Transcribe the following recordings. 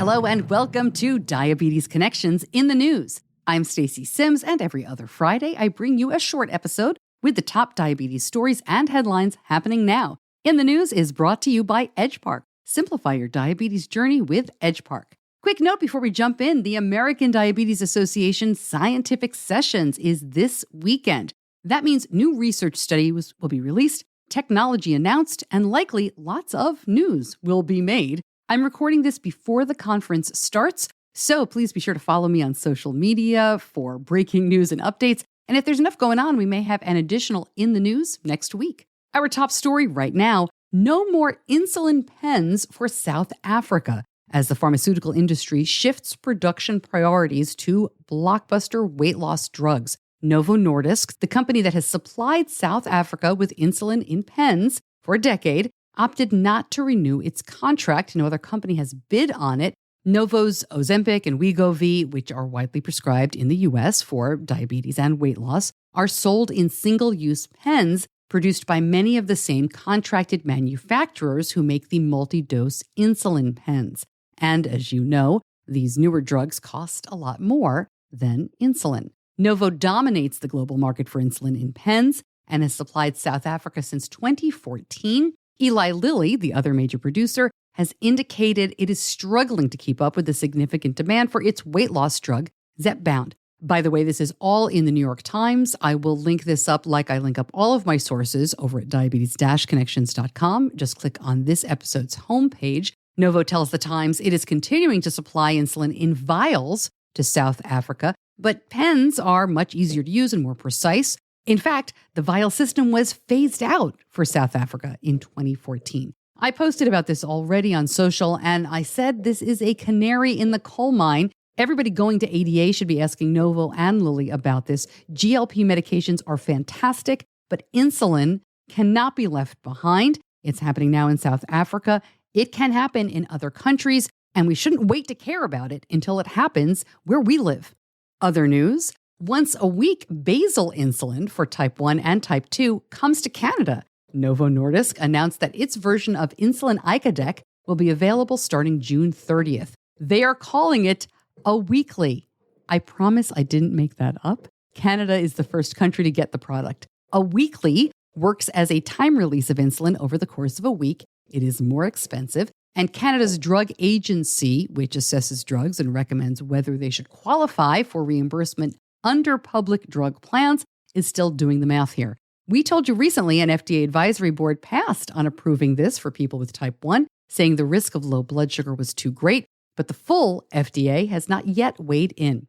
Hello and welcome to Diabetes Connections in the News. I'm Stacey Sims, and every other Friday I bring you a short episode with the top diabetes stories and headlines happening now. In the News is brought to you by Edgepark. Simplify your diabetes journey with Edgepark. Quick note before we jump in, the American Diabetes Association Scientific Sessions is this weekend. That means new research studies will be released, technology announced, and likely lots of news will be made. I'm recording this before the conference starts, so please be sure to follow me on social media for breaking news and updates. And if there's enough going on, we may have an additional In the News next week. Our top story right now, no more insulin pens for South Africa as the pharmaceutical industry shifts production priorities to blockbuster weight loss drugs. Novo Nordisk, the company that has supplied South Africa with insulin in pens for a decade, opted not to renew its contract. No other company has bid on it. Novo's Ozempic and Wegovy, which are widely prescribed in the U.S. for diabetes and weight loss, are sold in single-use pens produced by many of the same contracted manufacturers who make the multi-dose insulin pens. And as you know, these newer drugs cost a lot more than insulin. Novo dominates the global market for insulin in pens and has supplied South Africa since 2014. Eli Lilly, the other major producer, has indicated it is struggling to keep up with the significant demand for its weight loss drug, Zepbound. By the way, this is all in the New York Times. I will link this up like I link up all of my sources over at diabetes-connections.com. Just click on this episode's homepage. Novo tells the Times it is continuing to supply insulin in vials to South Africa, but pens are much easier to use and more precise. In fact, the vial system was phased out for South Africa in 2014. I posted about this already on social, and I said this is a canary in the coal mine. Everybody going to ADA should be asking Novo and Lilly about this. GLP medications are fantastic, but insulin cannot be left behind. It's happening now in South Africa. It can happen in other countries, and we shouldn't wait to care about it until it happens where we live. Other news. Once a week, basal insulin for type 1 and type 2 comes to Canada. Novo Nordisk announced that its version of insulin icodec will be available starting June 30th. They are calling it a weekly. I promise I didn't make that up. Canada is the first country to get the product. A weekly works as a time release of insulin over the course of a week. It is more expensive. And Canada's Drug Agency, which assesses drugs and recommends whether they should qualify for reimbursement under public drug plans, is still doing the math here. We told you recently an FDA advisory board passed on approving this for people with type 1, saying the risk of low blood sugar was too great, but the full FDA has not yet weighed in.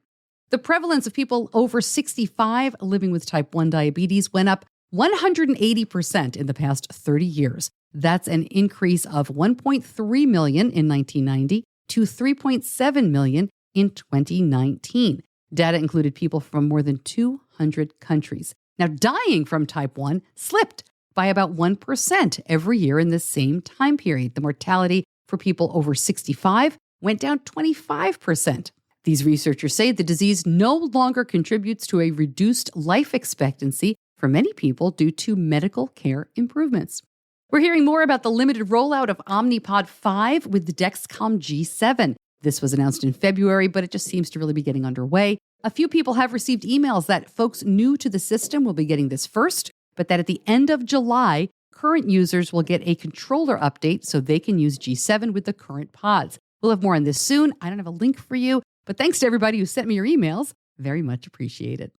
The prevalence of people over 65 living with type 1 diabetes went up 180% in the past 30 years. That's an increase of 1.3 million in 1990 to 3.7 million in 2019. Data included people from more than 200 countries. Now, dying from type 1 slipped by about 1% every year in the same time period. The mortality for people over 65 went down 25%. These researchers say the disease no longer contributes to a reduced life expectancy for many people due to medical care improvements. We're hearing more about the limited rollout of Omnipod 5 with the Dexcom G7. This was announced in February, but it just seems to really be getting underway. A few people have received emails that folks new to the system will be getting this first, but that at the end of July, current users will get a controller update so they can use G7 with the current pods. We'll have more on this soon. I don't have a link for you, but thanks to everybody who sent me your emails. Very much appreciated.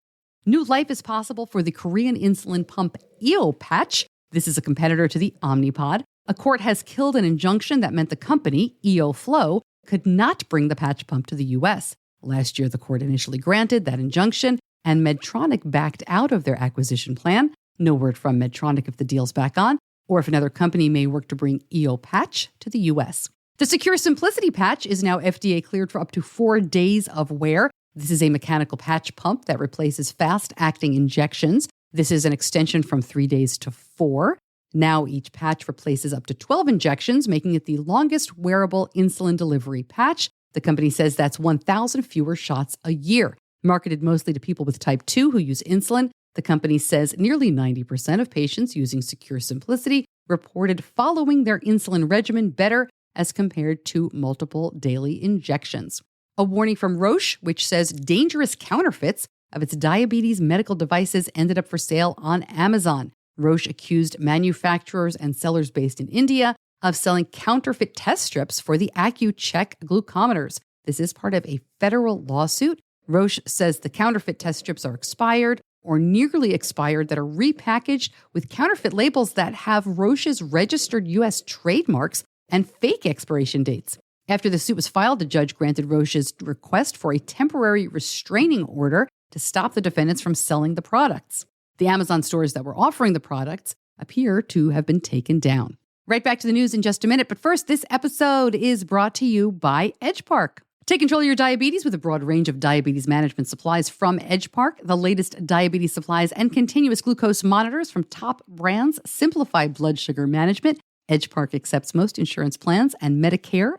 New life is possible for the Korean insulin pump EO patch. This is a competitor to the Omnipod. A court has killed an injunction that meant the company, EO Flow, could not bring the patch pump to the U.S. Last year, the court initially granted that injunction, and Medtronic backed out of their acquisition plan. No word from Medtronic if the deal's back on, or if another company may work to bring EO patch to the U.S. The Secure Simplicity patch is now FDA cleared for up to 4 days of wear. This is a mechanical patch pump that replaces fast-acting injections. This is an extension from 3 days to 4. Now each patch replaces up to 12 injections, making it the longest wearable insulin delivery patch. The company says that's 1,000 fewer shots a year. Marketed mostly to people with type 2 who use insulin, the company says nearly 90% of patients using Secure Simplicity reported following their insulin regimen better as compared to multiple daily injections. A warning from Roche, which says dangerous counterfeits of its diabetes medical devices ended up for sale on Amazon. Roche accused manufacturers and sellers based in India of selling counterfeit test strips for the Accu-Check glucometers. This is part of a federal lawsuit. Roche says the counterfeit test strips are expired or nearly expired that are repackaged with counterfeit labels that have Roche's registered U.S. trademarks and fake expiration dates. After the suit was filed, the judge granted Roche's request for a temporary restraining order to stop the defendants from selling the products. The Amazon stores that were offering the products appear to have been taken down. Right back to the news in just a minute, but first, this episode is brought to you by Edgepark. Take control of your diabetes with a broad range of diabetes management supplies from Edgepark. The latest diabetes supplies and continuous glucose monitors from top brands simplify blood sugar management. Edgepark accepts most insurance plans, and Medicare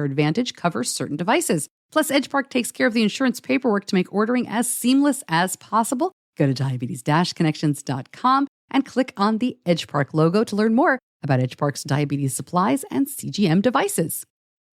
Advantage covers certain devices. Plus, Edgepark takes care of the insurance paperwork to make ordering as seamless as possible. Go to diabetes-connections.com and click on the Edgepark logo to learn more about Edgepark's diabetes supplies and CGM devices.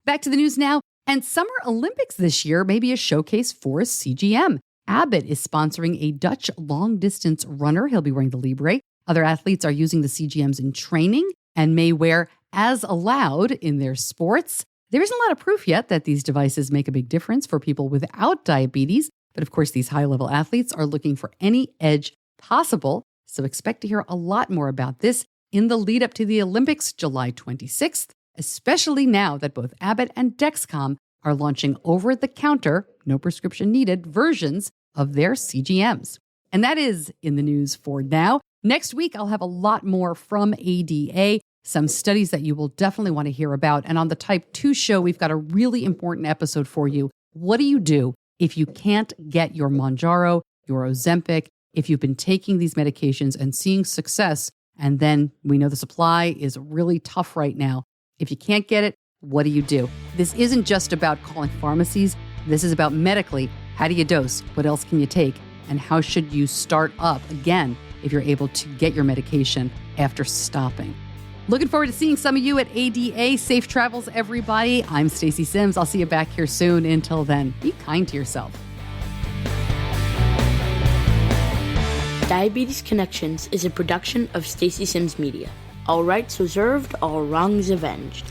Back to the news now. And Summer Olympics this year may be a showcase for CGM. Abbott is sponsoring a Dutch long-distance runner. He'll be wearing the Libre. Other athletes are using the CGMs in training and may wear as allowed in their sports. There isn't a lot of proof yet that these devices make a big difference for people without diabetes, but of course these high-level athletes are looking for any edge possible, so expect to hear a lot more about this in the lead up to the Olympics, July 26th, especially now that both Abbott and Dexcom are launching over-the-counter, no prescription needed, versions of their CGMs. And that is in the news for now. Next week, I'll have a lot more from ADA, some studies that you will definitely want to hear about. And on the Type 2 show, we've got a really important episode for you. What do you do if you can't get your Mounjaro, your Ozempic, if you've been taking these medications and seeing success, and then we know the supply is really tough right now? If you can't get it, what do you do? This isn't just about calling pharmacies. This is about medically, how do you dose? What else can you take? And how should you start up again if you're able to get your medication after stopping? Looking forward to seeing some of you at ADA. Safe travels, everybody. I'm Stacey Sims. I'll see you back here soon. Until then, be kind to yourself. Diabetes Connections is a production of Stacey Sims Media. All rights reserved, all wrongs avenged.